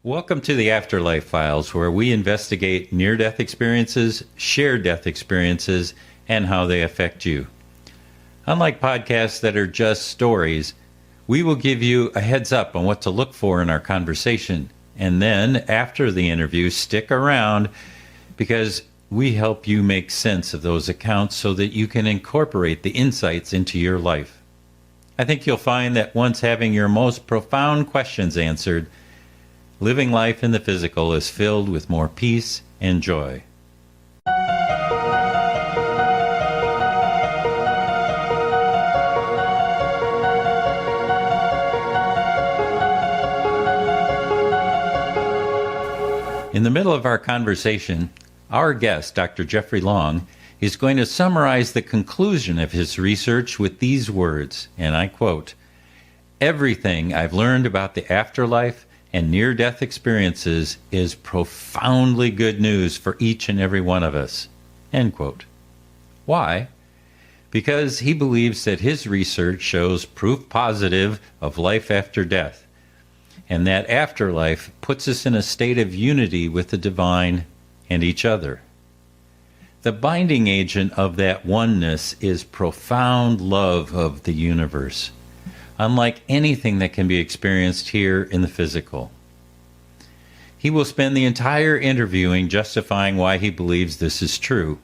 Welcome to the Afterlife Files, where we investigate near-death experiences, shared-death experiences, and how they affect you. Unlike podcasts that are just stories, we will give you a heads up on what to look for in our conversation. And then, after the interview, stick around because we help you make sense of those accounts so that you can incorporate the insights into your life. I think you'll find that once having your most profound questions answered, living life in the physical is filled with more peace and joy. In the middle of our conversation, our guest, Dr. Jeffery Long, is going to summarize the conclusion of his research with these words, and I quote, "Everything I've learned about the afterlife and near-death experiences is profoundly good news for each and every one of us." End quote. Why? Because he believes that his research shows proof positive of life after death, and that afterlife puts us in a state of unity with the divine and each other. The binding agent of that oneness is profound love of the universe, unlike anything that can be experienced here in the physical. He will spend the entire interviewing justifying why he believes this is true.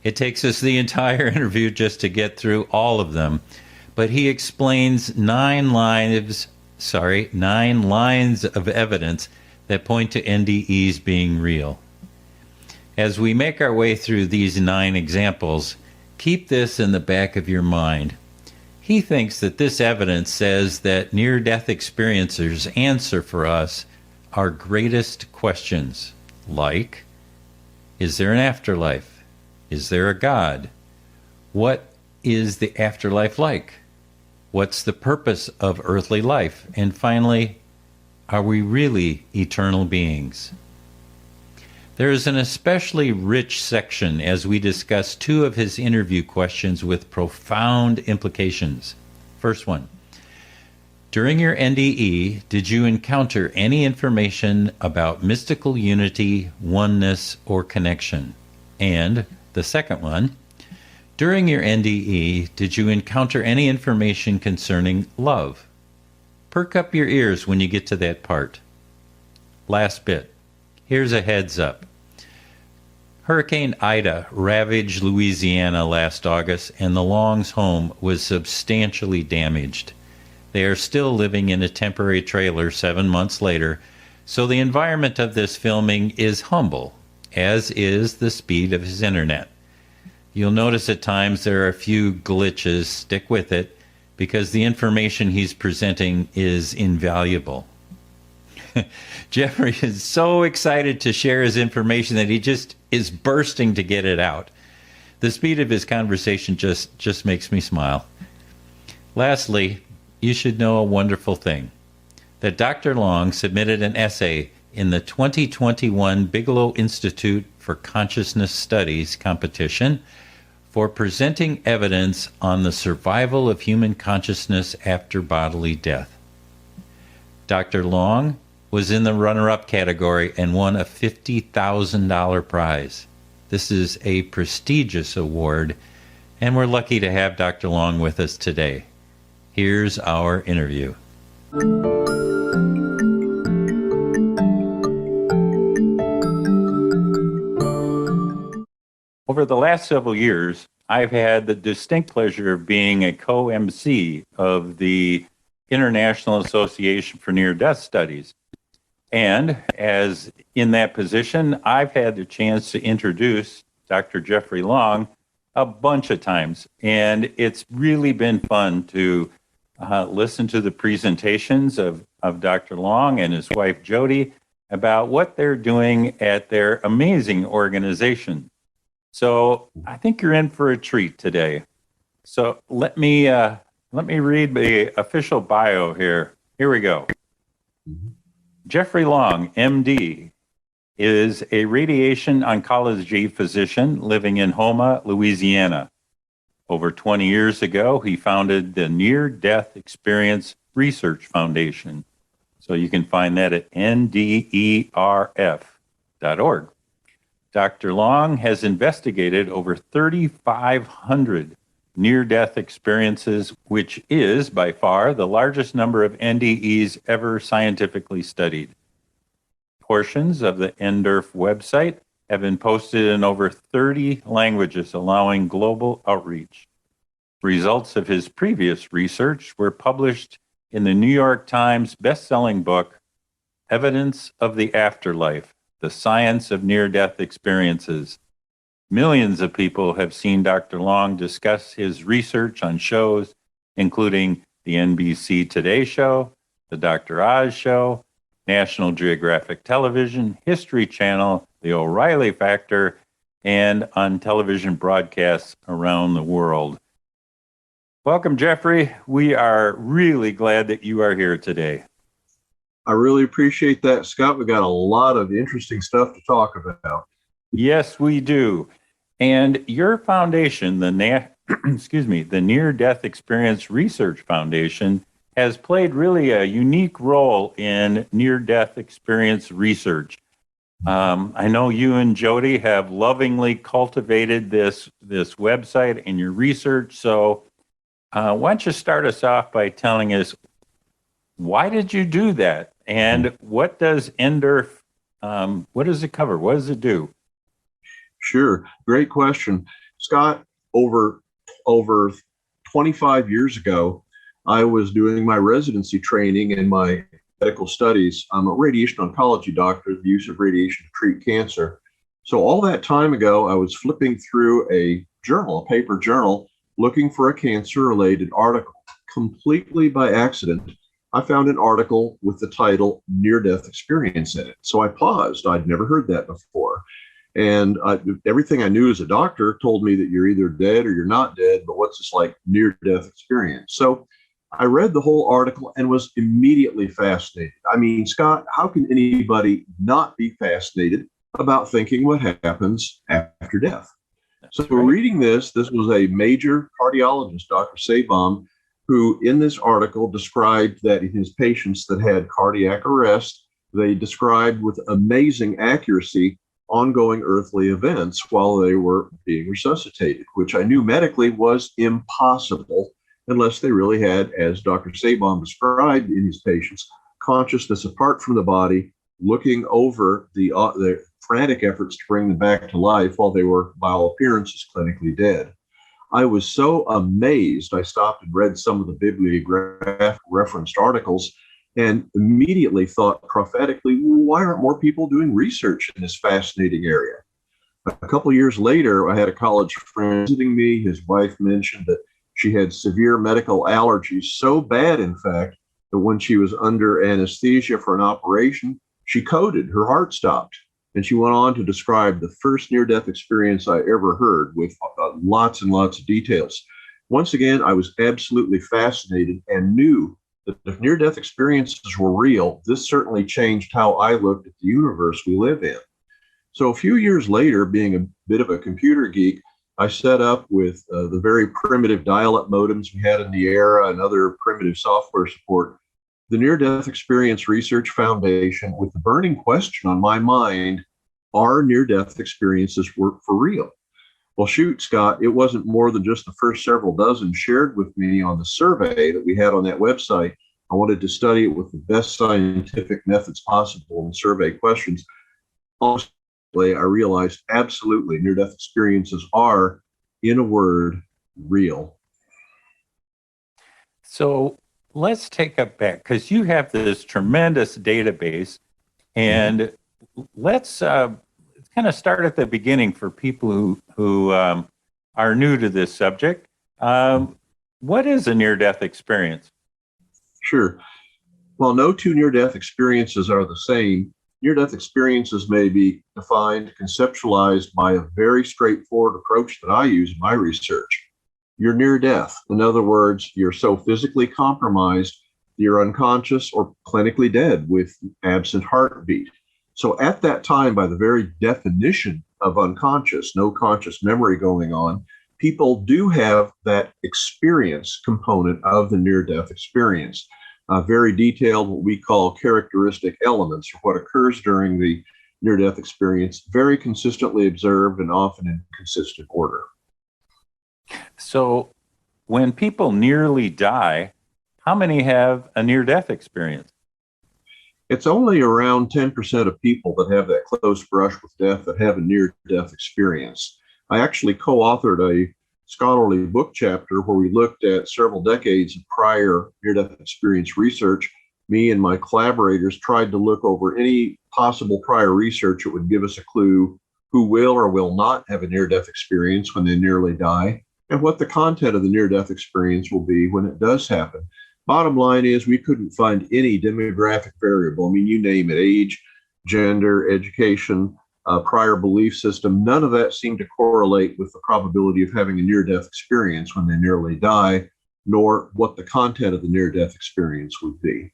It takes us the entire interview just to get through all of them, but he explains nine lines of evidence that point to NDEs being real. As we make our way through these 9 examples, keep this in the back of your mind. He thinks that this evidence says that near-death experiencers answer for us our greatest questions, like, is there an afterlife? Is there a God? What is the afterlife like? What's the purpose of earthly life? And finally, are we really eternal beings? There is an especially rich section as we discuss 2 of his interview questions with profound implications. First one, during your NDE, did you encounter any information about mystical unity, oneness, or connection? And the second one, during your NDE, did you encounter any information concerning love? Perk up your ears when you get to that part. Last bit. Here's a heads up. Hurricane Ida ravaged Louisiana last August, and the Longs' home was substantially damaged. They are still living in a temporary trailer 7 months later, so the environment of this filming is humble, as is the speed of his internet. You'll notice at times there are a few glitches. Stick with it, because the information he's presenting is invaluable. Jeffrey is so excited to share his information that he just is bursting to get it out. The speed of his conversation just makes me smile. Lastly, you should know a wonderful thing, that Dr. Long submitted an essay in the 2021 Bigelow Institute for Consciousness Studies competition for presenting evidence on the survival of human consciousness after bodily death. Dr. Long was in the runner-up category and won a $50,000 prize. This is a prestigious award, and we're lucky to have Dr. Long with us today. Here's our interview. Over the last several years, I've had the distinct pleasure of being a co-MC of the International Association for Near-Death Studies. And as in that position, I've had the chance to introduce Dr. Jeffery Long a bunch of times. And it's really been fun to listen to the presentations of Dr. Long and his wife, Jody, about what they're doing at their amazing organization. So I think you're in for a treat today. So let me read the official bio here. Here we go. Jeffery Long, MD, is a radiation oncology physician living in Houma, Louisiana. Over 20 years ago, he founded the Near Death Experience Research Foundation. So you can find that at nderf.org. Dr. Long has investigated over 3,500 near-death experiences, which is by far the largest number of NDEs ever scientifically studied. Portions of the NDERF website have been posted in over 30 languages, allowing global outreach. Results of his previous research were published in the New York Times best-selling book, Evidence of the Afterlife: The Science of Near-Death Experiences. Millions of people have seen Dr. Long discuss his research on shows, including the NBC Today Show, the Dr. Oz Show, National Geographic Television, History Channel, The O'Reilly Factor, and on television broadcasts around the world. Welcome, Jeffrey. We are really glad that you are here today. I really appreciate that, Scott. We got a lot of interesting stuff to talk about. Yes, we do. And your foundation, the Near-Death Experience Research Foundation, has played really a unique role in near-death experience research. I know you and Jody have lovingly cultivated this website and your research. So why don't you start us off by telling us, why did you do that? And what does NDERF, what does it cover? What does it do? Sure. Great question. Scott, over 25 years ago, I was doing my residency training in my medical studies. I'm a radiation oncology doctor, the use of radiation to treat cancer. So all that time ago, I was flipping through a journal, a paper journal, looking for a cancer-related article. Completely by accident, I found an article with the title Near-Death Experience in it. So I paused. I'd never heard that before. And everything I knew as a doctor told me that you're either dead or you're not dead, but what's this like near-death experience? So I read the whole article and was immediately fascinated. I mean, Scott, how can anybody not be fascinated about thinking what happens after death? So reading this was a major cardiologist, Dr. Sabom, who in this article described that in his patients that had cardiac arrest, they described with amazing accuracy ongoing earthly events while they were being resuscitated, which I knew medically was impossible unless they really had, as Dr. Sabom described in his patients, consciousness apart from the body, looking over the frantic efforts to bring them back to life while they were, by all appearances, clinically dead. I was so amazed, I stopped and read some of the bibliographic referenced articles and immediately thought prophetically, why aren't more people doing research in this fascinating area? A couple of years later, I had a college friend visiting me. His wife mentioned that she had severe medical allergies, so bad, in fact, that when she was under anesthesia for an operation, she coded, her heart stopped. And she went on to describe the first near-death experience I ever heard with lots and lots of details. Once again, I was absolutely fascinated and knew that if near-death experiences were real, this certainly changed how I looked at the universe we live in. So a few years later, being a bit of a computer geek, I set up with the very primitive dial-up modems we had in the era and other primitive software support, the Near-Death Experience Research Foundation with the burning question on my mind, are near-death experiences for real? Well, shoot, Scott, it wasn't more than just the first several dozen shared with me on the survey that we had on that website. I wanted to study it with the best scientific methods possible and survey questions. Honestly, I realized absolutely near-death experiences are, in a word, real. So let's take it back, because you have this tremendous database, and let's kind of start at the beginning for people who are new to this subject. What is a near-death experience? Sure. While no two near-death experiences are the same, near-death experiences may be defined, conceptualized by a very straightforward approach that I use in my research. You're near death. In other words, you're so physically compromised, you're unconscious or clinically dead with absent heartbeat. So at that time, by the very definition of unconscious, no conscious memory going on, people do have that experience component of the near-death experience. very detailed, what we call characteristic elements, or what occurs during the near-death experience, very consistently observed and often in consistent order. So when people nearly die, how many have a near-death experience? It's only around 10% of people that have that close brush with death that have a near-death experience. I actually co-authored a scholarly book chapter where we looked at several decades of prior near-death experience research. Me and my collaborators tried to look over any possible prior research that would give us a clue who will or will not have a near-death experience when they nearly die, and what the content of the near-death experience will be when it does happen. Bottom line is we couldn't find any demographic variable. I mean, you name it, age, gender, education, prior belief system, none of that seemed to correlate with the probability of having a near-death experience when they nearly die, nor what the content of the near-death experience would be.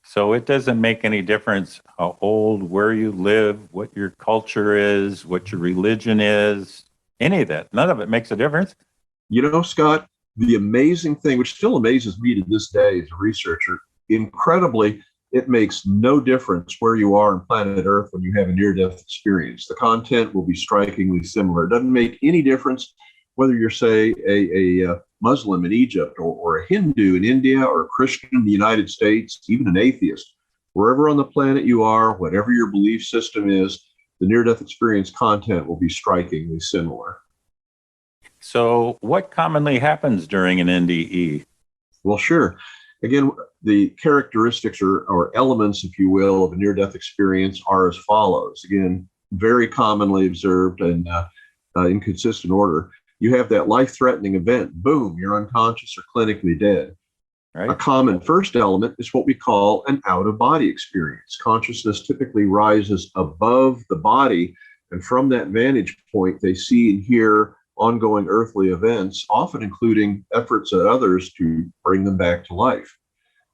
So it doesn't make any difference how old, where you live, what your culture is, what your religion is, any of that. None of it makes a difference. You know, Scott, the amazing thing, which still amazes me to this day as a researcher, incredibly, it makes no difference where you are on planet Earth when you have a near-death experience. The content will be strikingly similar. It doesn't make any difference whether you're, say, a Muslim in Egypt or a Hindu in India or a Christian in the United States, even an atheist. Wherever on the planet you are, whatever your belief system is, the near-death experience content will be strikingly similar. So what commonly happens during an NDE? Well, sure. Again, the characteristics or elements, if you will, of a near-death experience are as follows. Again, very commonly observed and in consistent order. You have that life-threatening event. Boom, you're unconscious or clinically dead. Right. A common first element is what we call an out-of-body experience. Consciousness typically rises above the body, and from that vantage point, they see and hear ongoing earthly events, often including efforts at others to bring them back to life.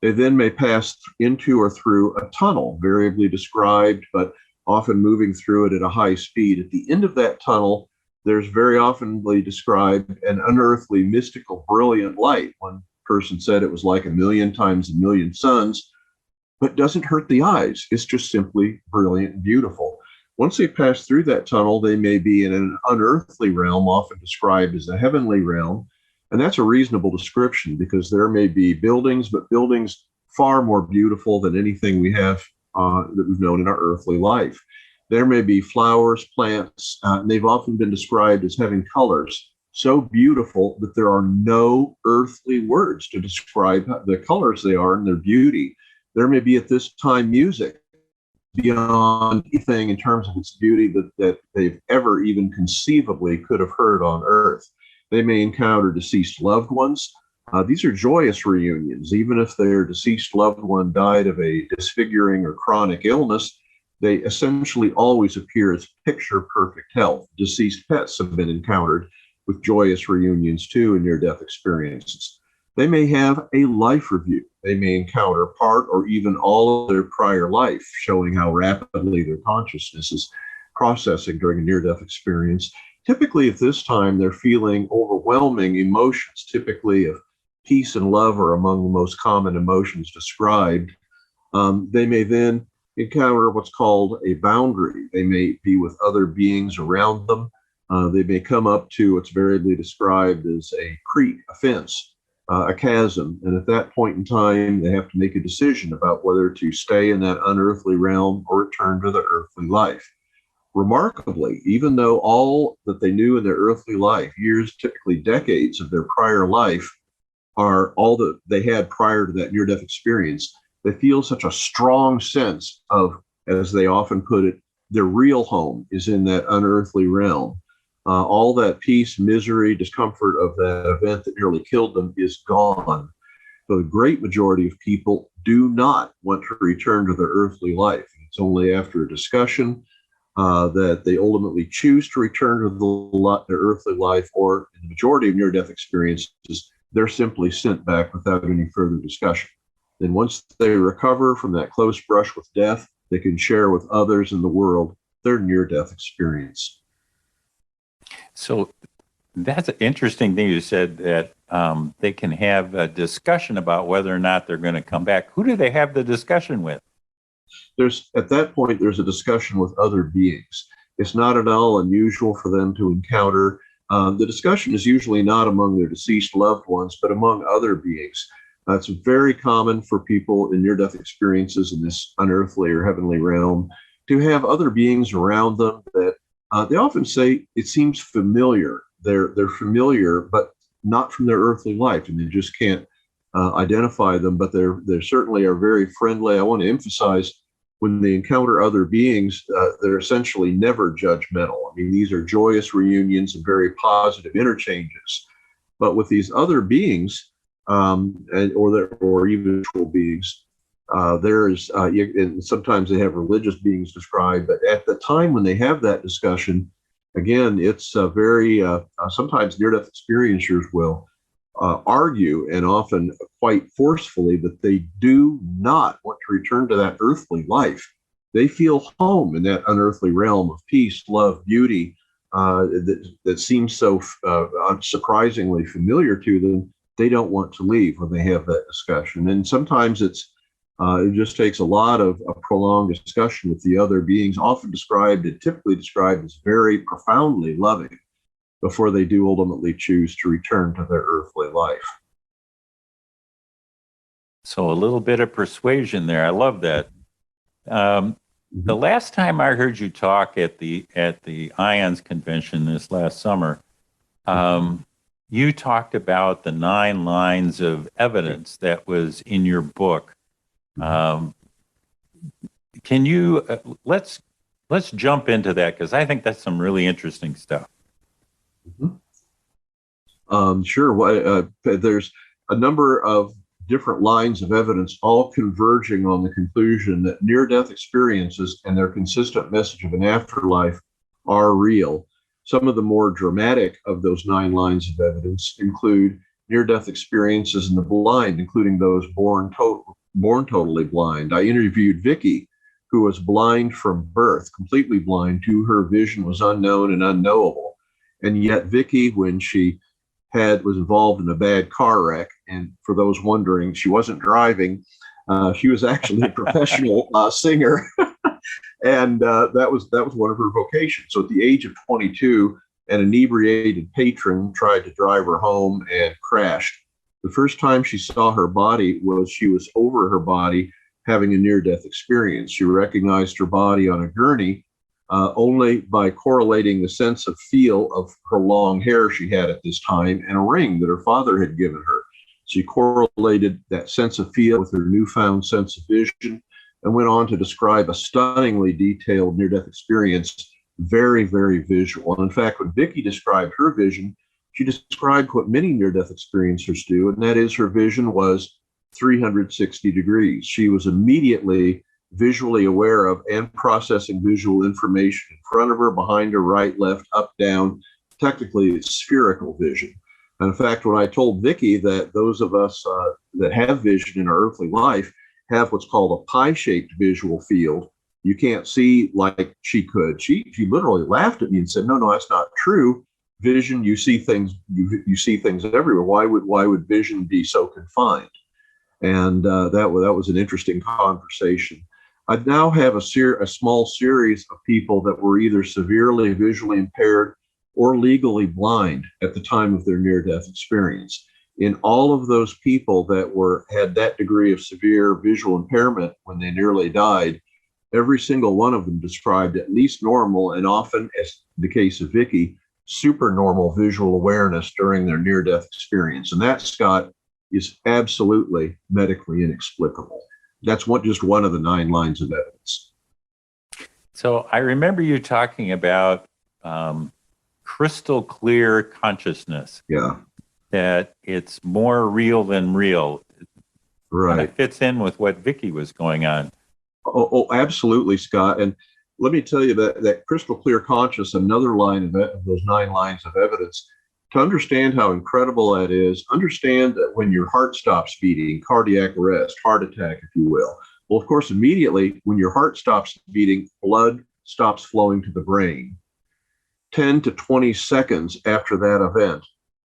They then may pass into or through a tunnel, variably described, but often moving through it at a high speed. At the end of that tunnel, there's very oftenly described an unearthly, mystical, brilliant light. One person said it was like 1,000,000 times 1,000,000 suns, but doesn't hurt the eyes. It's just simply brilliant and beautiful. Once they pass through that tunnel, they may be in an unearthly realm, often described as a heavenly realm. And that's a reasonable description because there may be buildings, but buildings far more beautiful than anything we have that we've known in our earthly life. There may be flowers, plants, and they've often been described as having colors so beautiful that there are no earthly words to describe the colors they are and their beauty. There may be at this time music beyond anything in terms of its beauty that they've ever even conceivably could have heard on earth. They may encounter deceased loved ones. These are joyous reunions. Even if their deceased loved one died of a disfiguring or chronic illness, they essentially always appear as picture perfect health. Deceased pets have been encountered with joyous reunions too in near-death experiences. They may have a life review. They may encounter part or even all of their prior life, showing how rapidly their consciousness is processing during a near-death experience. Typically at this time, they're feeling overwhelming emotions. Typically of peace and love are among the most common emotions described. They may then encounter what's called a boundary. They may be with other beings around them. They may come up to what's variably described as a creek, a fence, a chasm. And at that point in time, they have to make a decision about whether to stay in that unearthly realm or return to the earthly life. Remarkably, even though all that they knew in their earthly life, years, typically decades of their prior life, are all that they had prior to that near-death experience, they feel such a strong sense of, as they often put it, their real home is in that unearthly realm. All that peace, misery, discomfort of that event that nearly killed them is gone. So the great majority of people do not want to return to their earthly life. It's only after a discussion that they ultimately choose to return to their earthly life, or in the majority of near-death experiences, they're simply sent back without any further discussion. Then once they recover from that close brush with death, they can share with others in the world their near-death experience. So That's an interesting thing you said, that they can have a discussion about whether or not they're going to come back. Who do they have the discussion with? There's at that point there's a discussion with other beings. It's not at all unusual for them to encounter. The discussion is usually not among their deceased loved ones, but among other beings. It's very common for people in near-death experiences in this unearthly or heavenly realm to have other beings around them that they often say it seems familiar. They're familiar, but not from their earthly life, and they just can't identify them. But they certainly are very friendly. I want to emphasize when they encounter other beings, they're essentially never judgmental. I mean, these are joyous reunions and very positive interchanges. But with these other beings, or even virtual beings, and sometimes they have religious beings described. But at the time when they have that discussion, again, it's very sometimes near-death experiencers will argue, and often quite forcefully, that they do not want to return to that earthly life. They feel home in that unearthly realm of peace, love, beauty that seems so surprisingly familiar to them. They don't want to leave when they have that discussion. And sometimes it just takes a lot of a prolonged discussion with the other beings, typically described as very profoundly loving, before they do ultimately choose to return to their earthly life. So a little bit of persuasion there. I love that. The last time I heard you talk at the IONS convention this last summer, you talked about the 9 lines of evidence that was in your book. Can you let's jump into that, because I think that's some really interesting stuff. Sure. There's a number of different lines of evidence, all converging on the conclusion that near-death experiences and their consistent message of an afterlife are real. Some of the more dramatic of those 9 lines of evidence include near-death experiences in the blind, including those born totally blind. I interviewed Vicky, who was blind from birth, completely blind. To her, vision was unknown and unknowable. And yet Vicky, when she was involved in a bad car wreck, and for those wondering, she wasn't driving. She was actually a professional singer, and that was one of her vocations. So at the age of 22, an inebriated patron tried to drive her home and crashed. The first time she saw her body she was over her body, having a near-death experience. She recognized her body on a gurney only by correlating the sense of feel of her long hair she had at this time and a ring that her father had given her. She correlated that sense of feel with her newfound sense of vision, and went on to describe a stunningly detailed near-death experience, very, very visual. And in fact, when Vicky described her vision, she described what many near-death experiencers do, and that is her vision was 360 degrees. She was immediately visually aware of and processing visual information in front of her, behind her, right, left, up, down. Technically, it's spherical vision. And in fact, when I told Vicky that those of us that have vision in our earthly life have what's called a pie-shaped visual field, you can't see like she could. She literally laughed at me and said, "No, that's not true. Vision, you see things. You see things everywhere. Why would vision be so confined?" And that was an interesting conversation. I now have a small series of people that were either severely visually impaired or legally blind at the time of their near-death experience. In all of those people that had that degree of severe visual impairment when they nearly died, every single one of them described at least normal, and often, as the case of Vicky, supernormal visual awareness during their near-death experience. And that, Scott, is absolutely medically inexplicable. That's just one of the 9 lines of evidence. So I remember you talking about crystal clear consciousness. Yeah. That it's more real than real. Right. It fits in with what Vicky was going on. Oh, absolutely, Scott. And let me tell you that crystal clear conscious, another line of those 9 lines of evidence. To understand how incredible that is, understand that when your heart stops beating, cardiac arrest, heart attack, if you will. Well, of course, immediately when your heart stops beating, blood stops flowing to the brain. 10 to 20 seconds after that event,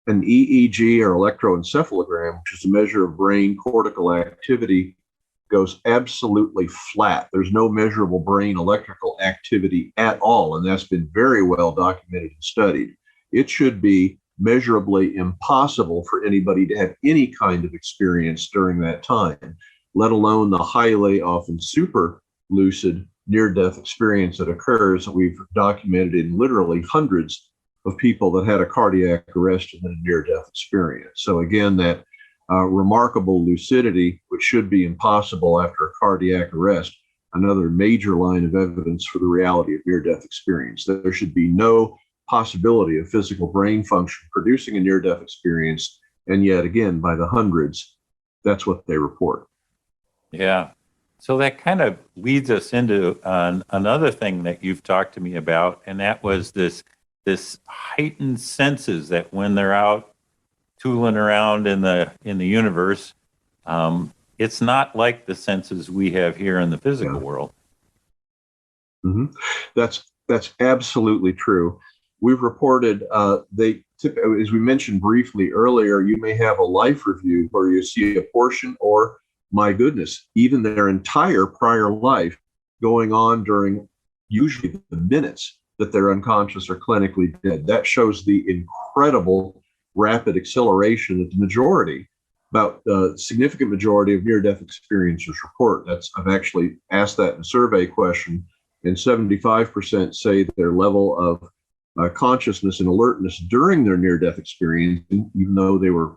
an EEG or electroencephalogram, which is a measure of brain cortical activity, goes absolutely flat. There's no measurable brain electrical activity at all, and that's been very well documented and studied. It should be measurably impossible for anybody to have any kind of experience during that time, let alone the highly often super lucid near-death experience that occurs that we've documented in literally hundreds of people that had a cardiac arrest and then a near-death experience. So again, that remarkable lucidity, which should be impossible after a cardiac arrest, another major line of evidence for the reality of near-death experience. There should be no possibility of physical brain function producing a near-death experience, and yet again, by the hundreds, that's what they report. Yeah. So that kind of leads us into another thing that you've talked to me about, and that was this heightened senses that when they're out tooling around in the universe, it's not like the senses we have here in the physical world. Mm-hmm. That's absolutely true. We've reported as we mentioned briefly earlier, you may have a life review where you see a portion or, my goodness, even their entire prior life going on during usually the minutes that they're unconscious or clinically dead. That shows the incredible rapid acceleration that the majority, about a significant majority of near-death experiencers report. I've actually asked that in a survey question, and 75% say that their level of consciousness and alertness during their near-death experience, even though they were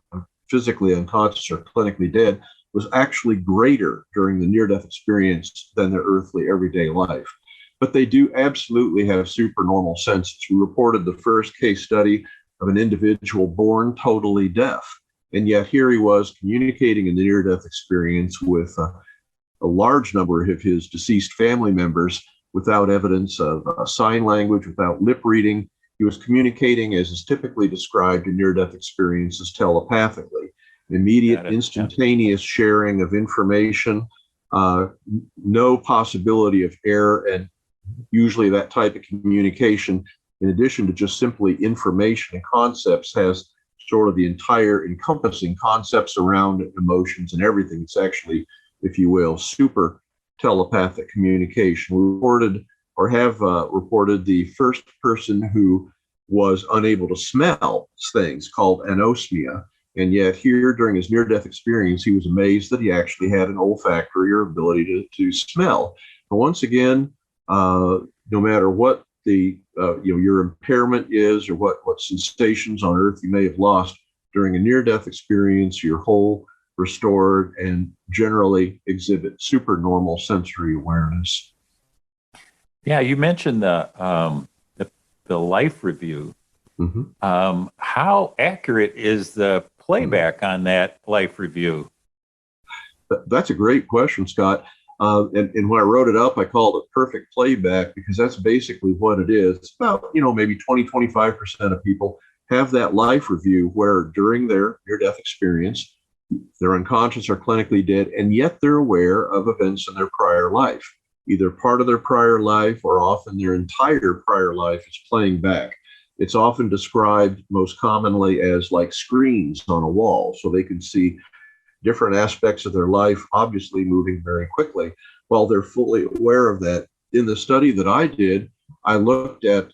physically unconscious or clinically dead, was actually greater during the near-death experience than their earthly everyday life. But they do absolutely have supernormal senses. We reported the first case study of an individual born totally deaf, and yet here he was communicating in the near-death experience with a large number of his deceased family members without evidence of sign language, without lip reading. He was communicating, as is typically described in near-death experiences, telepathically. Immediate, instantaneous sharing of information, no possibility of error, and usually that type of communication, in addition to just simply information and concepts, has sort of the entire encompassing concepts around emotions and everything. It's actually, if you will, super telepathic communication. We reported or have reported the first person who was unable to smell things, called anosmia. And yet here during his near-death experience, he was amazed that he actually had an olfactory or ability to smell. But once again, no matter what the your impairment is or what sensations on earth you may have lost during a near-death experience, you're whole, restored, and generally exhibit supernormal sensory awareness. Yeah, you mentioned the life review. Mm-hmm. How accurate is the playback on that life review? That's a great question, Scott. And when I wrote it up, I called it perfect playback, because that's basically what it is. It's about, maybe 20-25% of people have that life review where during their near-death experience, they're unconscious or clinically dead, and yet they're aware of events in their prior life. Either part of their prior life or often their entire prior life is playing back. It's often described most commonly as like screens on a wall, so they can see different aspects of their life, obviously moving very quickly, while they're fully aware of that. In the study that I did, I looked at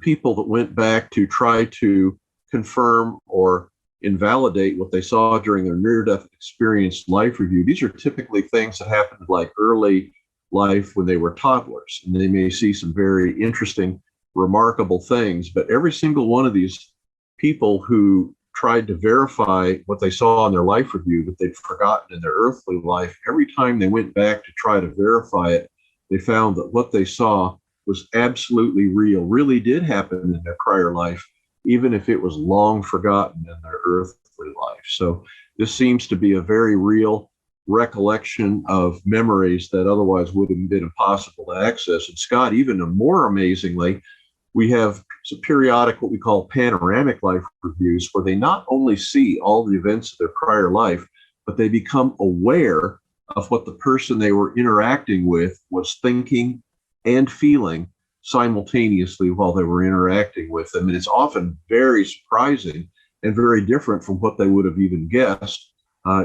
people that went back to try to confirm or invalidate what they saw during their near-death experience life review. These are typically things that happened like early life when they were toddlers, and they may see some very interesting, remarkable things. But every single one of these people who tried to verify what they saw in their life review that they'd forgotten in their earthly life, every time they went back to try to verify it, they found that what they saw was absolutely real, really did happen in their prior life, even if it was long forgotten in their earthly life. So this seems to be a very real recollection of memories that otherwise would have been impossible to access. And Scott, even more amazingly, we have some periodic, what we call panoramic life reviews, where they not only see all the events of their prior life, but they become aware of what the person they were interacting with was thinking and feeling simultaneously while they were interacting with them. And it's often very surprising and very different from what they would have even guessed,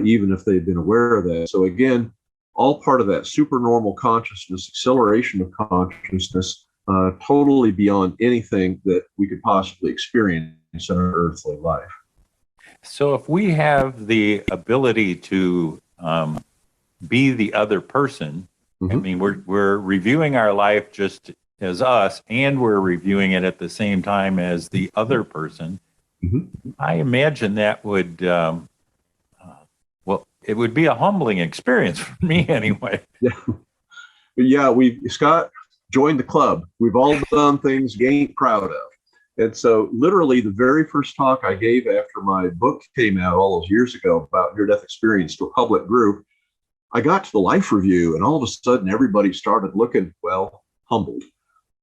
even if they'd been aware of that. So again, all part of that supernormal consciousness, acceleration of consciousness, totally beyond anything that we could possibly experience in our earthly life. So if we have the ability to be the other person, I mean, we're reviewing our life just as us, and we're reviewing it at the same time as the other person. I imagine that would, well, it would be a humbling experience for me anyway. Yeah, Scott, joined the club. We've all done things you ain't proud of. And so literally the very first talk I gave after my book came out all those years ago about near-death experience to a public group, I got to the life review, and all of a sudden everybody started looking, well, humbled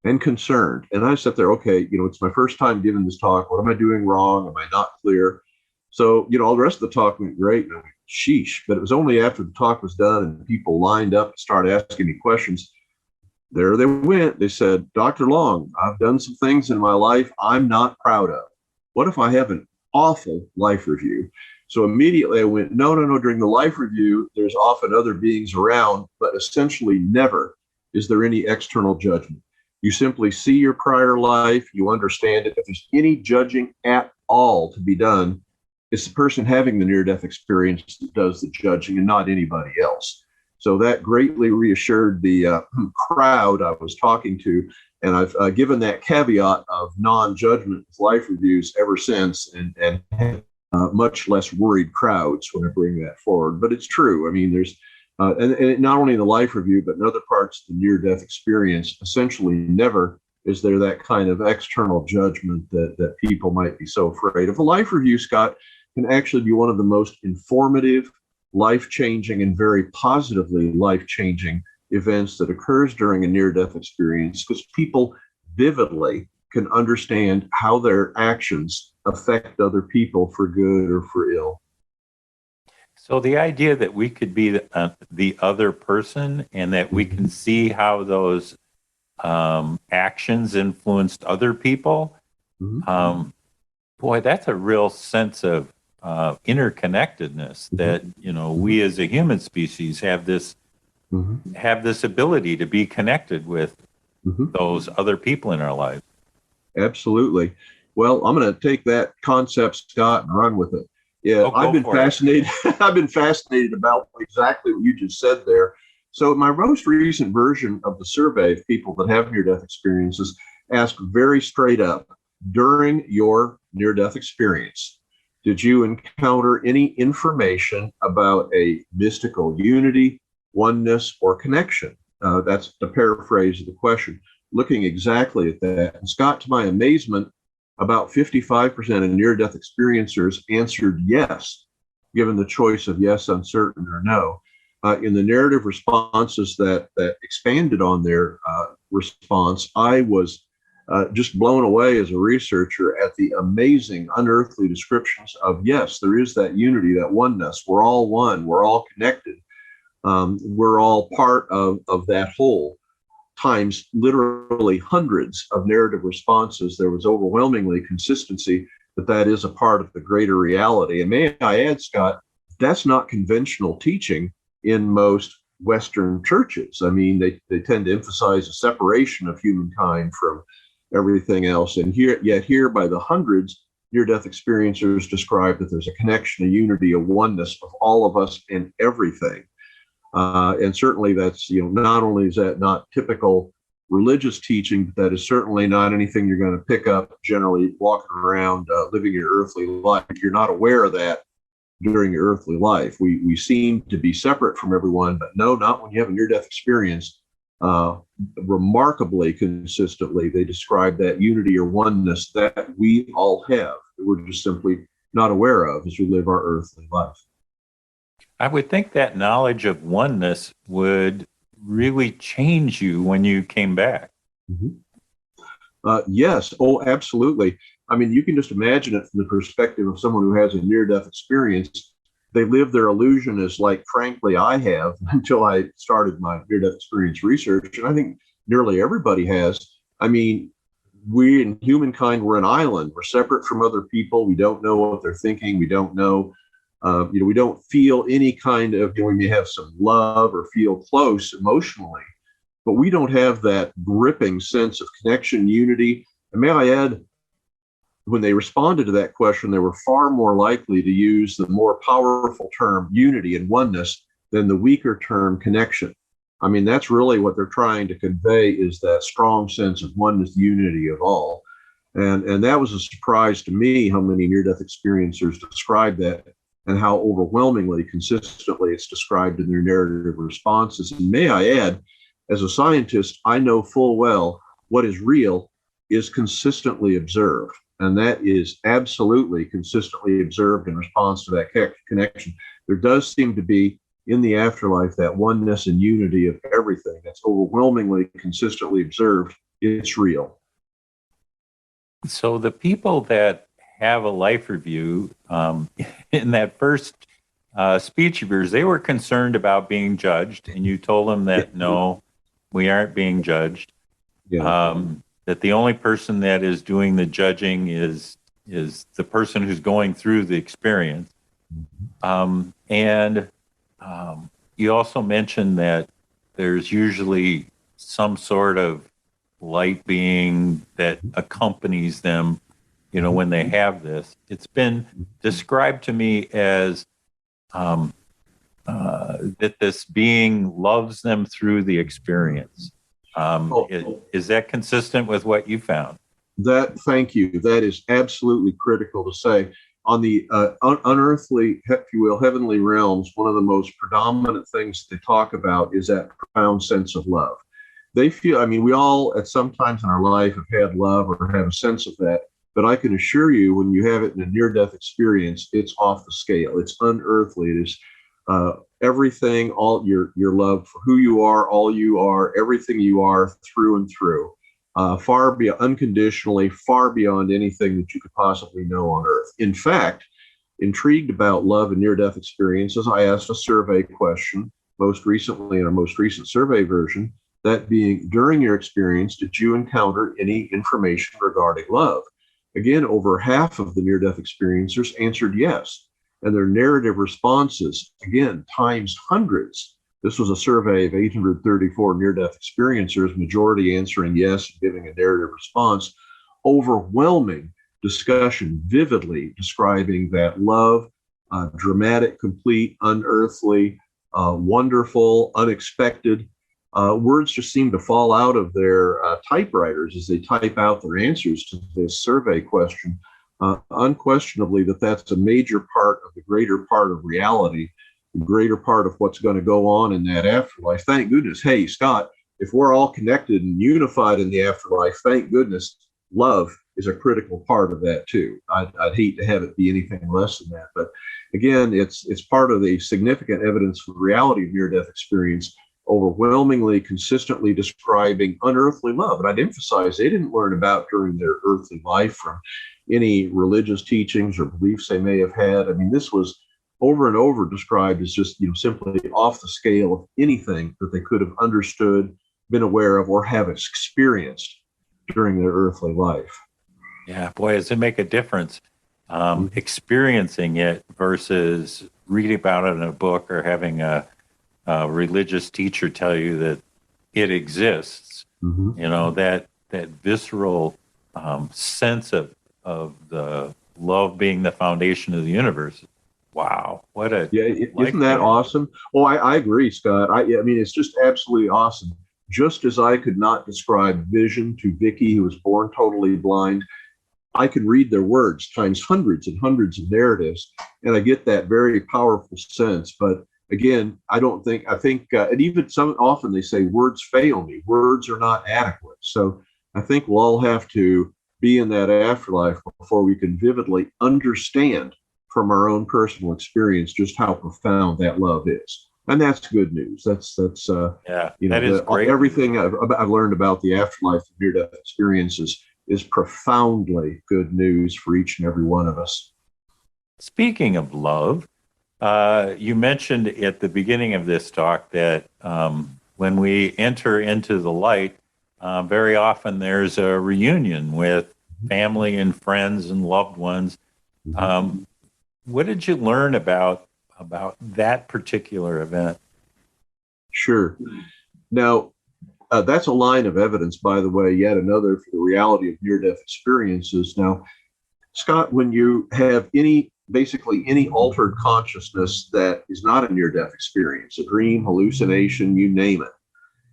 and concerned. And I sat there, okay, it's my first time giving this talk. What am I doing wrong? Am I not clear? So, all the rest of the talk went great. And I went, sheesh. But it was only after the talk was done and people lined up and started asking me questions. There they went. They said, Dr. Long, I've done some things in my life I'm not proud of. What if I have an awful life review? So immediately I went, no. During the life review, there's often other beings around, but essentially never is there any external judgment. You simply see your prior life, you understand it. If there's any judging at all to be done, it's the person having the near-death experience that does the judging and not anybody else. So that greatly reassured the crowd I was talking to. And I've given that caveat of non-judgment with life reviews ever since, and much less worried crowds when I bring that forward. But it's true. I mean, there's, and not only in the life review, but in other parts of the near-death experience, essentially never is there that kind of external judgment that people might be so afraid of. A life review, Scott, can actually be one of the most informative, life-changing, and very positively life-changing events that occurs during a near-death experience, because people vividly can understand how their actions affect other people for good or for ill. So the idea that we could be the other person, and that we can see how those actions influenced other people, boy, that's a real sense of interconnectedness that we as a human species have this ability to be connected with those other people in our life. Absolutely. Well, I'm going to take that concept, Scott, and run with it. Yeah, I've been fascinated. I've been fascinated about exactly what you just said there. So my most recent version of the survey of people that have near-death experiences asked very straight up, during your near-death experience, did you encounter any information about a mystical unity, oneness, or connection? That's the paraphrase of the question, looking exactly at that. And Scott, to my amazement, about 55% of near-death experiencers answered yes, given the choice of yes, uncertain, or no. In the narrative responses that expanded on their response, I was just blown away as a researcher at the amazing unearthly descriptions of, yes, there is that unity, that oneness. We're all one. We're all connected. We're all part of that whole. Times literally hundreds of narrative responses, there was overwhelmingly consistency that is a part of the greater reality. And may I add, Scott, that's not conventional teaching in most Western churches. I mean, they tend to emphasize a separation of humankind from everything else. And here by the hundreds, near-death experiencers describe that there's a connection, a unity, a oneness of all of us and everything. And certainly that's, not only is that not typical religious teaching, but that is certainly not anything you're going to pick up generally walking around, living your earthly life. You're not aware of that during your earthly life. We seem to be separate from everyone, but no, not when you have a near-death experience. Remarkably consistently, they describe that unity or oneness that we all have, that we're just simply not aware of as we live our earthly life. I would think that knowledge of oneness would really change you when you came back. Yes. Oh, absolutely. I mean, you can just imagine it from the perspective of someone who has a near-death experience. They live their illusion as, like, frankly, I have until I started my near-death experience research. And I think nearly everybody has. I mean, we in humankind, we're an island. We're separate from other people. We don't know what they're thinking. We don't know, we don't feel any kind of, we may have some love or feel close emotionally, but we don't have that gripping sense of connection, unity. And may I add, when they responded to that question, they were far more likely to use the more powerful term unity and oneness than the weaker term connection. I mean, that's really what they're trying to convey, is that strong sense of oneness, unity of all. And that was a surprise to me, how many near-death experiencers describe that, and how overwhelmingly consistently it's described in their narrative responses. And may I add, as a scientist, I know full well what is real is consistently observed. And that is absolutely consistently observed in response to that connection. There does seem to be in the afterlife that oneness and unity of everything that's overwhelmingly consistently observed. It's real. So the people that have a life review, in that first speech of yours, they were concerned about being judged, and you told them that no, we aren't being judged. Yeah. That the only person that is doing the judging is the person who's going through the experience. And you also mentioned that there's usually some sort of light being that accompanies them, when they have this. It's been described to me as that this being loves them through the experience. Is that consistent with what you found? Thank you. That is absolutely critical to say. On the unearthly, if you will, heavenly realms, one of the most predominant things they talk about is that profound sense of love. They feel, we all at some times in our life have had love or have a sense of that, but I can assure you, when you have it in a near-death experience, it's off the scale. It's unearthly. It is everything, all your love for who you are, all you are, everything you are through and through, unconditionally, far beyond anything that you could possibly know on earth. In fact, intrigued about love and near-death experiences, I asked a survey question most recently in our most recent survey version, that being, during your experience, did you encounter any information regarding love? Again, over half of the near-death experiencers answered yes. And their narrative responses, again, times hundreds. This was a survey of 834 near-death experiencers, majority answering yes and giving a narrative response. Overwhelming discussion, vividly describing that love, dramatic, complete, unearthly, wonderful, unexpected. Words just seem to fall out of their typewriters as they type out their answers to this survey question. Unquestionably, that's a major part of the greater part of reality, the greater part of what's going to go on in that afterlife. Thank goodness. Hey, Scott, if we're all connected and unified in the afterlife, thank goodness love is a critical part of that too. I'd hate to have it be anything less than that. But again, it's part of the significant evidence for the reality of near-death experience, overwhelmingly, consistently describing unearthly love. And I'd emphasize they didn't learn about during their earthly life from any religious teachings or beliefs they may have had. This was over and over described as just, simply off the scale of anything that they could have understood, been aware of, or have experienced during their earthly life. Yeah, boy, does it make a difference experiencing it versus reading about it in a book or having a religious teacher tell you that it exists. That visceral sense of the love being the foundation of the universe. Wow, what a isn't that awesome? Oh, I agree, Scott. It's just absolutely awesome. Just as I could not describe vision to Vicky, who was born totally blind, I could read their words times hundreds and hundreds of narratives, and I get that very powerful sense. But again, I think, and even often they say words fail me. Words are not adequate. So I think we'll all have to be in that afterlife before we can vividly understand from our own personal experience just how profound that love is. And that's good news. That is great. Everything I've learned about the afterlife and near-death experiences is profoundly good news for each and every one of us. Speaking of love, you mentioned at the beginning of this talk that when we enter into the light, very often there's a reunion with family and friends and loved ones. What did you learn about that particular event? Sure. Now, that's a line of evidence, by the way, yet another for the reality of near-death experiences. Now, Scott, when you have basically any altered consciousness that is not a near-death experience, a dream, hallucination, you name it,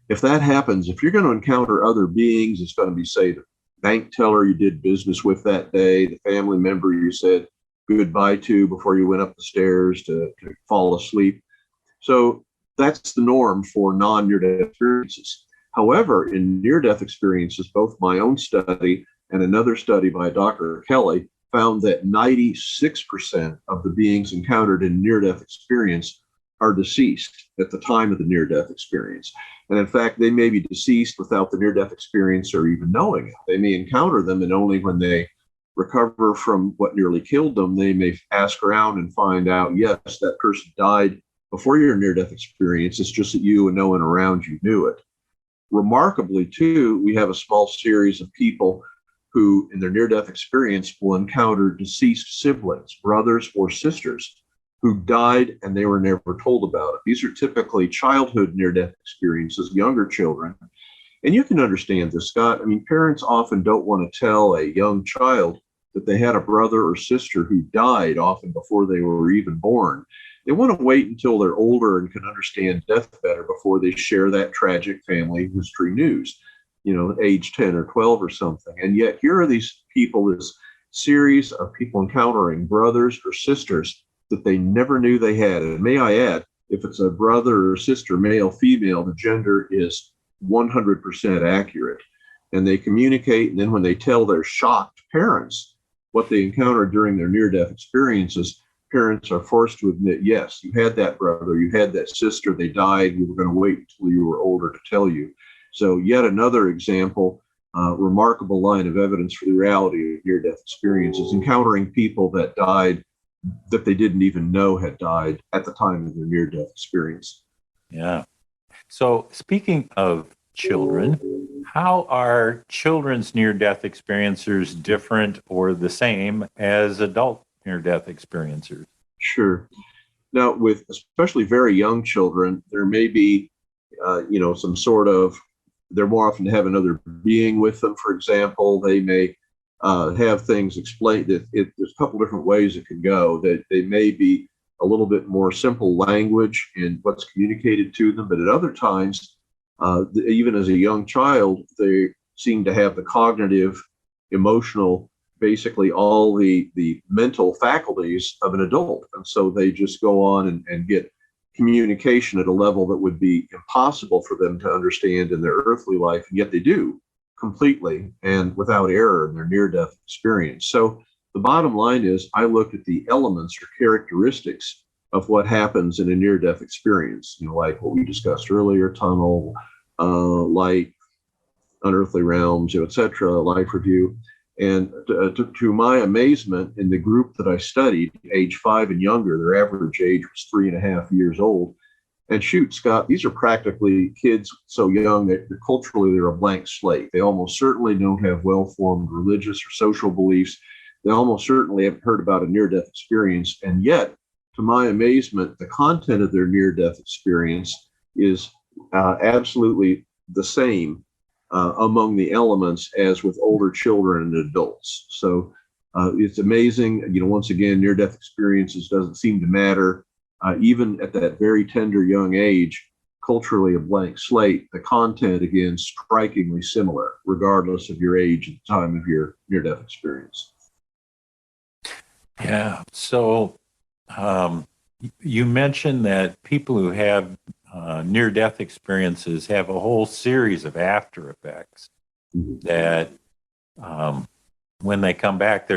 if that happens, if you're going to encounter other beings, it's going to be, say, the bank teller you did business with that day, the family member you said goodbye to before you went up the stairs to fall asleep. So that's the norm for non-near-death experiences. However, in near-death experiences, both my own study and another study by Dr. Kelly found that 96% of the beings encountered in near-death experience are deceased at the time of the near-death experience. And in fact, they may be deceased without the near-death experience or even knowing it. They may encounter them, and only when they recover from what nearly killed them, they may ask around and find out, yes, that person died before your near-death experience. It's just that you and no one around you knew it. Remarkably, too, we have a small series of people who, in their near-death experience, will encounter deceased siblings, brothers or sisters, who died and they were never told about it. These are typically childhood near-death experiences, younger children. And you can understand this, Scott. I mean, parents often don't want to tell a young child that they had a brother or sister who died often before they were even born. They want to wait until they're older and can understand death better before they share that tragic family history news, age 10 or 12 or something. And yet here are these people, this series of people encountering brothers or sisters that they never knew they had. And may I add, if it's a brother or sister, male, female, the gender is 100% accurate. And they communicate, and then when they tell their shocked parents what they encountered during their near-death experiences, parents are forced to admit, yes, you had that brother, you had that sister, they died, we were going to wait until you were older to tell you. So yet another example, remarkable line of evidence for the reality of near-death experiences, encountering people that died that they didn't even know had died at the time of their near-death experience. Yeah. So speaking of children, how are children's near-death experiencers different or the same as adult near-death experiencers? Sure. Now, with especially very young children, there may be, some sort of, they're more often to have another being with them, for example. They may have things explained. There's a couple different ways it can go. That they may be a little bit more simple language in what's communicated to them, but at other times, even as a young child, they seem to have the cognitive, emotional, basically all the mental faculties of an adult. And so they just go on and get communication at a level that would be impossible for them to understand in their earthly life, and yet they do completely and without error in their near-death experience. So the bottom line is I looked at the elements or characteristics of what happens in a near-death experience, like what we discussed earlier, tunnel, light, unearthly realms, etc., life review. And to my amazement, in the group that I studied, age 5 and younger, their average age was 3.5 years old. And shoot, Scott, these are practically kids so young that culturally they're a blank slate. They almost certainly don't have well-formed religious or social beliefs. They almost certainly haven't heard about a near-death experience. And yet, to my amazement, the content of their near-death experience is absolutely the same among the elements as with older children and adults. So it's amazing. Once again, near-death experiences doesn't seem to matter. Even at that very tender young age, culturally a blank slate, the content, again, strikingly similar, regardless of your age at the time of your near-death experience. Yeah. So you mentioned that people who have near-death experiences have a whole series of after effects that when they come back,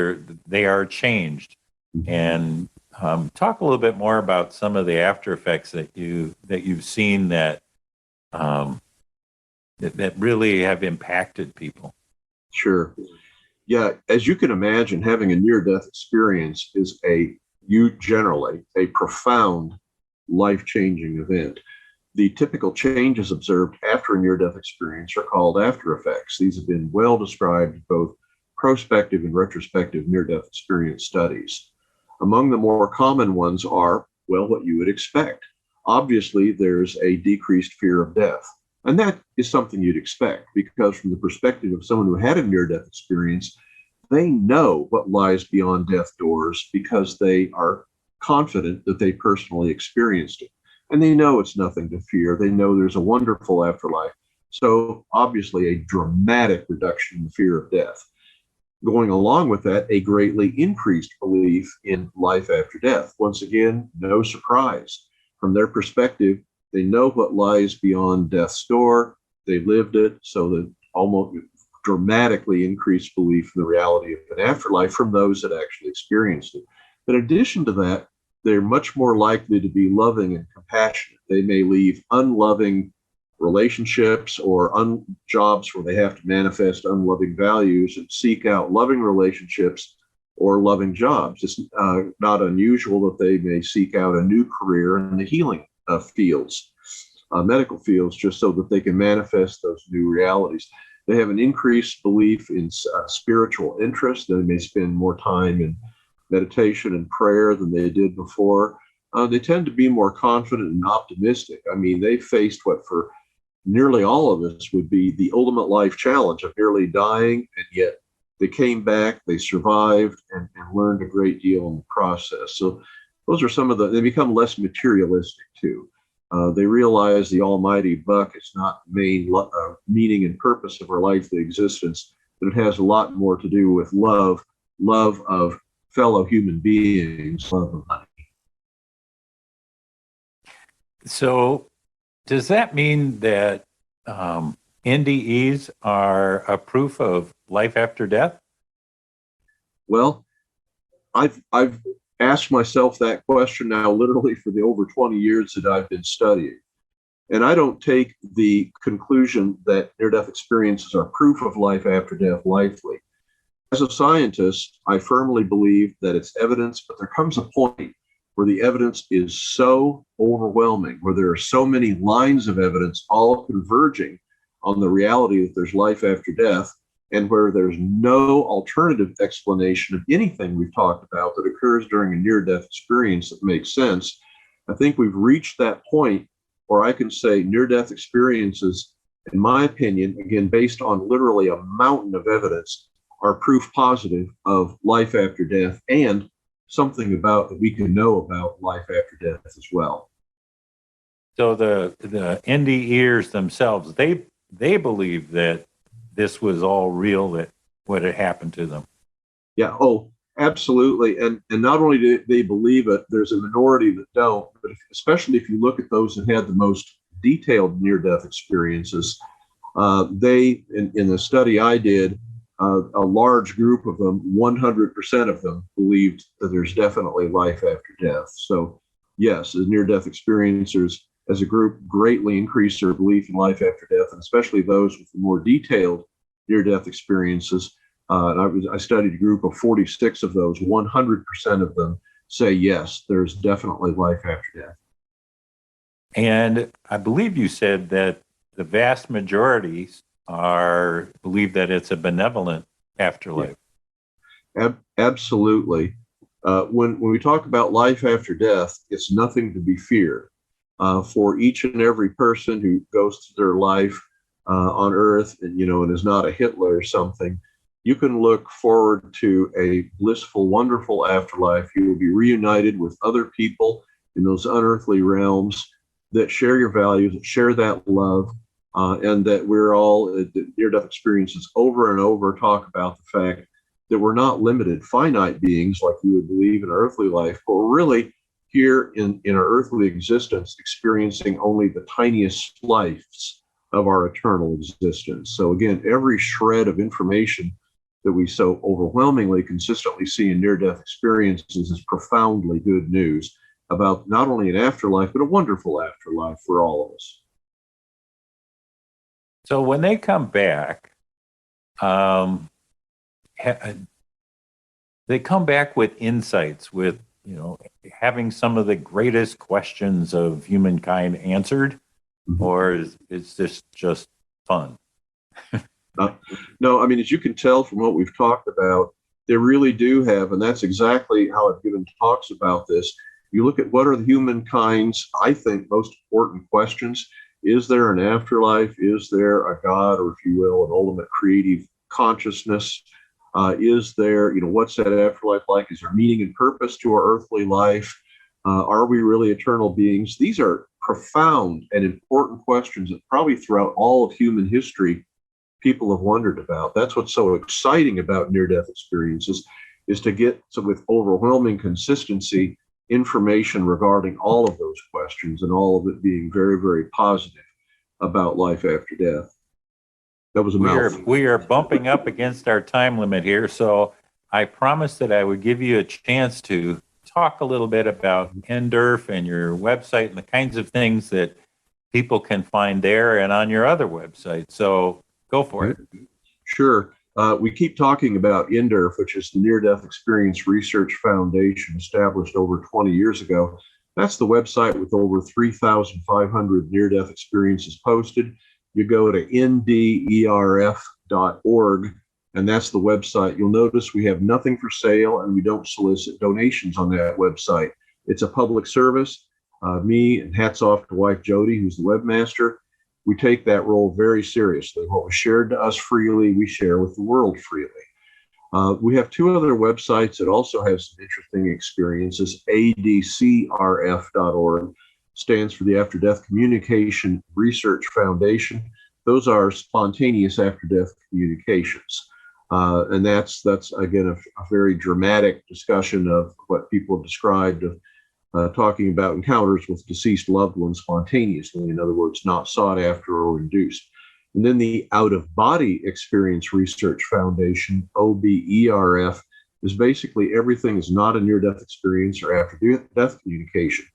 they are changed. And talk a little bit more about some of the after effects that you've seen that really have impacted people. Sure. Yeah, as you can imagine, having a near-death experience is generally a profound, life-changing event. The typical changes observed after a near-death experience are called after effects. These have been well described in both prospective and retrospective near-death experience studies. Among the more common ones are, well, what you would expect. Obviously, there's a decreased fear of death. And that is something you'd expect because from the perspective of someone who had a near-death experience, they know what lies beyond death doors because they are confident that they personally experienced it. And they know it's nothing to fear. They know there's a wonderful afterlife. So obviously a dramatic reduction in the fear of death. Going along with that, a greatly increased belief in life after death. Once again, no surprise. From their perspective, they know what lies beyond death's door. They lived it, so that almost dramatically increased belief in the reality of an afterlife from those that actually experienced it. In addition to that, they're much more likely to be loving and compassionate. They may leave unloving relationships or jobs where they have to manifest unloving values and seek out loving relationships or loving jobs. It's not unusual that they may seek out a new career in the healing fields, medical fields, just so that they can manifest those new realities. They have an increased belief in spiritual interest. They may spend more time in meditation and prayer than they did before. They tend to be more confident and optimistic. I mean, they faced what for nearly all of us would be the ultimate life challenge of nearly dying, and yet they came back, they survived, and learned a great deal in the process. So those are some of they become less materialistic too. They realize the almighty buck is not the main meaning and purpose of our lifely existence, but it has a lot more to do with love of fellow human beings, love of money. So does that mean that NDEs are a proof of life after death? Well, I've asked myself that question now literally for the over 20 years that I've been studying. And I don't take the conclusion that near-death experiences are proof of life after death lightly. As a scientist, I firmly believe that it's evidence, but there comes a point where the evidence is so overwhelming, where there are so many lines of evidence all converging on the reality that there's life after death, and where there's no alternative explanation of anything we've talked about that occurs during a near-death experience that makes sense. I think we've reached that point where I can say near-death experiences, in my opinion, again, based on literally a mountain of evidence, are proof positive of life after death and something about that we can know about life after death as well. So the NDEers themselves, they believe that this was all real, that what had happened to them. Yeah, oh, absolutely. And not only do they believe it, there's a minority that don't, but especially if you look at those that had the most detailed near-death experiences, they, in the study I did, a large group of them, 100% of them believed that there's definitely life after death. So yes, the near-death experiencers as a group greatly increased their belief in life after death, and especially those with the more detailed near-death experiences. I studied a group of 46 of those. 100% of them say yes, there's definitely life after death. And I believe you said that the vast majority believe that it's a benevolent afterlife. Yeah. Absolutely. When we talk about life after death, it's nothing to be feared. For each and every person who goes through their life on Earth, and is not a Hitler or something, you can look forward to a blissful, wonderful afterlife. You will be reunited with other people in those unearthly realms that share your values, that share that love, and that we're all, near-death experiences over and over talk about the fact that we're not limited, finite beings like you would believe in earthly life, but we're really here in our earthly existence experiencing only the tiniest slice of our eternal existence. So again, every shred of information that we so overwhelmingly consistently see in near-death experiences is profoundly good news about not only an afterlife, but a wonderful afterlife for all of us. So when they come back, they come back with insights, with having some of the greatest questions of humankind answered. or is this just fun? No, I mean, as you can tell from what we've talked about, they really do have, and that's exactly how I've given talks about this. You look at what are the humankind's, I think, most important questions. Is there an afterlife? Is there a God, or if you will, an ultimate creative consciousness? Is there, what's that afterlife like? Is there meaning and purpose to our earthly life? Are we really eternal beings? These are profound and important questions that probably throughout all of human history, people have wondered about. That's what's so exciting about near-death experiences, is to get with overwhelming consistency information regarding all of those questions, and all of it being very, very positive about life after death. That was a mouthful. We are bumping up against our time limit here, so I promised that I would give you a chance to talk a little bit about NDERF and your website and the kinds of things that people can find there and on your other website. So go for it. Sure. We keep talking about NDERF, which is the Near-Death Experience Research Foundation, established over 20 years ago. That's the website with over 3,500 near-death experiences posted. You go to nderf.org, and that's the website. You'll notice we have nothing for sale, and we don't solicit donations on that website. It's a public service. Me, and hats off to wife Jody, who's the webmaster, we take that role very seriously. What was shared to us freely, we share with the world freely. We have two other websites that also have some interesting experiences. ADCRF.org stands for the After Death Communication Research Foundation. Those are spontaneous after-death communications. And that's again, a very dramatic discussion of what people have described of talking about encounters with deceased loved ones spontaneously, in other words, not sought after or induced. And then the Out-of-Body Experience Research Foundation, OBERF, is basically everything is not a near-death experience or after-death communication.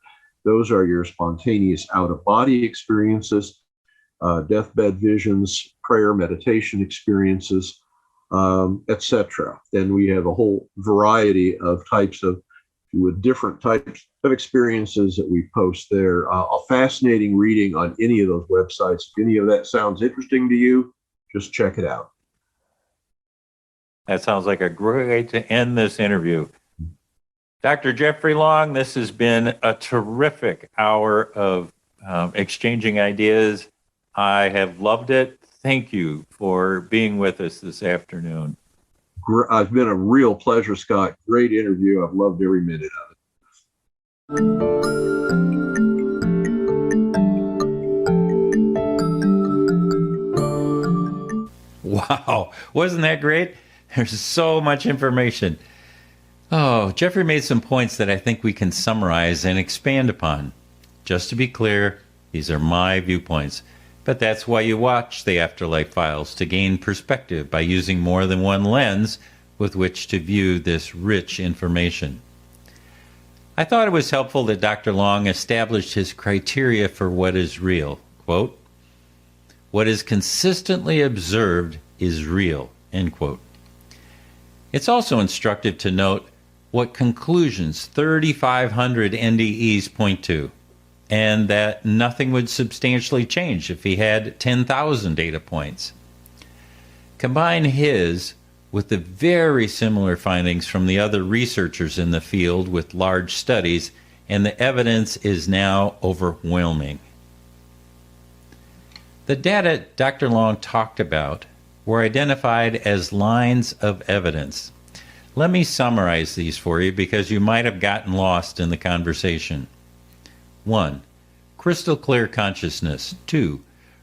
Those are your spontaneous out-of-body experiences, deathbed visions, prayer, meditation experiences, etc. Then we have a whole variety of types of with different types of experiences that we post there. A fascinating reading on any of those websites. If any of that sounds interesting to you, just check it out. That sounds like a great way to end this interview. Dr. Jeffery Long, this has been a terrific hour of exchanging ideas. I have loved it. Thank you for being with us this afternoon. It's been a real pleasure, Scott. Great interview. I've loved every minute of it. Wow. Wasn't that great? There's so much information. Oh, Jeffrey made some points that I think we can summarize and expand upon. Just to be clear, these are my viewpoints. But that's why you watch the Afterlife Files, to gain perspective by using more than one lens with which to view this rich information. I thought it was helpful that Dr. Long established his criteria for what is real. Quote, "What is consistently observed is real," end quote. It's also instructive to note what conclusions 3,500 NDEs point to, and that nothing would substantially change if he had 10,000 data points. Combine his with the very similar findings from the other researchers in the field with large studies, and the evidence is now overwhelming. The data Dr. Long talked about were identified as lines of evidence. Let me summarize these for you because you might have gotten lost in the conversation. 1. Crystal clear consciousness. 2.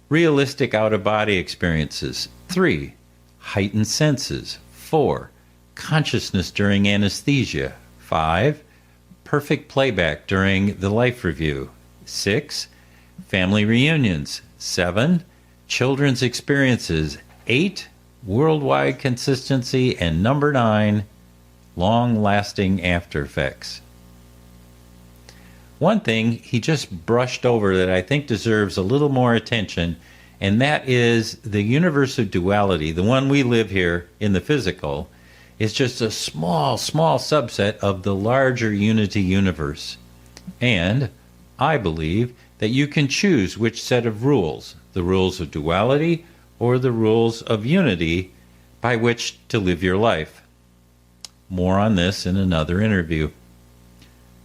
Realistic out-of-body experiences. 3. Heightened senses. 4. Consciousness during anesthesia. 5. Perfect playback during the life review. 6. Family reunions. 7. Children's experiences. 8. Worldwide consistency. And number 9. Long-lasting after effects. One thing he just brushed over that I think deserves a little more attention, and that is the universe of duality, the one we live here in the physical, is just a small subset of the larger unity universe. And I believe that you can choose which set of rules, the rules of duality or the rules of unity, by which to live your life. More on this in another interview.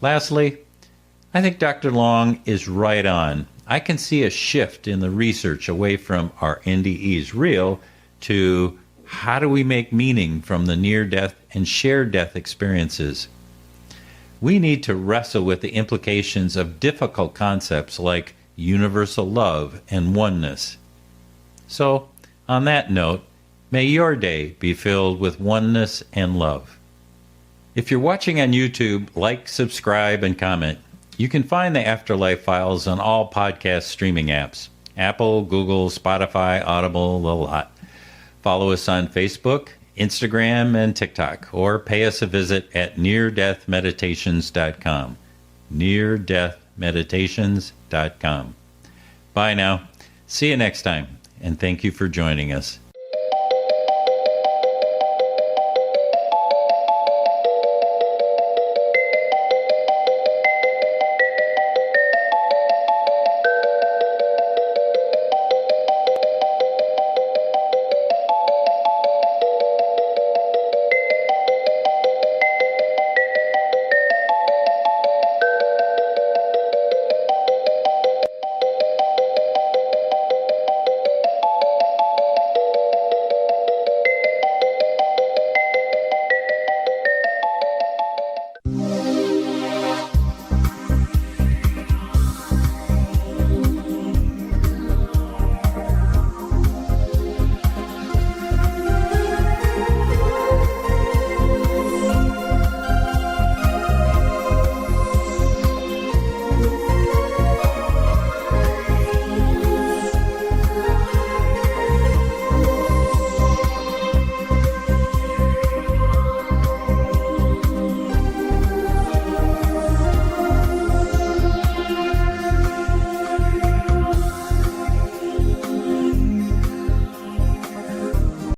Lastly, I think Dr. Long is right on. I can see a shift in the research away from are NDEs real to how do we make meaning from the near-death and shared-death experiences. We need to wrestle with the implications of difficult concepts like universal love and oneness. So, on that note, may your day be filled with oneness and love. If you're watching on YouTube, like, subscribe, and comment. You can find the Afterlife Files on all podcast streaming apps: Apple, Google, Spotify, Audible, the lot. Follow us on Facebook, Instagram, and TikTok, or pay us a visit at neardeathmeditations.com. neardeathmeditations.com. Bye now. See you next time, and thank you for joining us.